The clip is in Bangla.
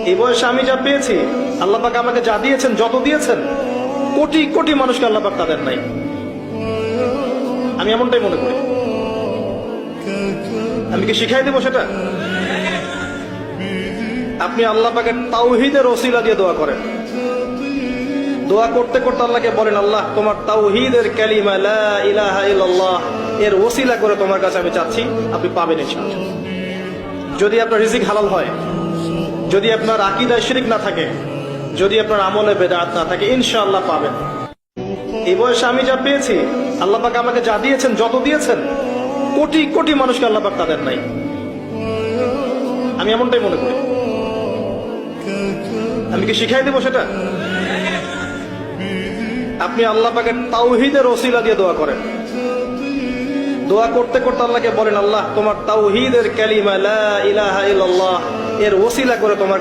এই বয়সে আমি যা পেয়েছি, আল্লাহ পাক আমাকে যা দিয়েছেন, যত দিয়েছেন, কোটি কোটি মানুষকে আল্লাহ পাক তাদের নাই। আমি এমনটাই মনে করি। আমি কি শিখাই দেবো সেটা? আপনি আল্লাহ পাকের তাওহীদের ওসিলা দিয়ে দোয়া করেন। দোয়া করতে করতে আল্লাহকে বলেন, আল্লাহ তোমার তাওহীদের কালিমা লা ইলাহা ইল্লাল্লাহ এর ওসিলা করে তোমার কাছে আমি চাচ্ছি, আপনি পাবেন ইনশাআল্লাহ। যদি আপনার রিজিক হালাল হয়, যদি আপনার আকীদায় শিরক না থাকে, যদি আপনার আমলে বেদাত না থাকে, ইনশাআল্লাহ পাবেন। এই বয়সে আমি যা পেয়েছি, আল্লাহ পাক আমাকে যা দিয়েছেন, যত দিয়েছেন, কোটি কোটি মানুষকে আল্লাহ পাক তাদের নাই। আমি এমনটাই মনে করি। আমি কি শিখাই দেবো সেটা? আপনি আল্লাহ পাকের তাওহীদের ওসিলা দিয়ে দোয়া করেন। দোয়া করতে করতে আল্লাহকে বলেন, আল্লাহ তোমার তাওহীদের কালিমা লা ইলাহা ইল্লাল্লাহ এর ওসিলা করে তোমার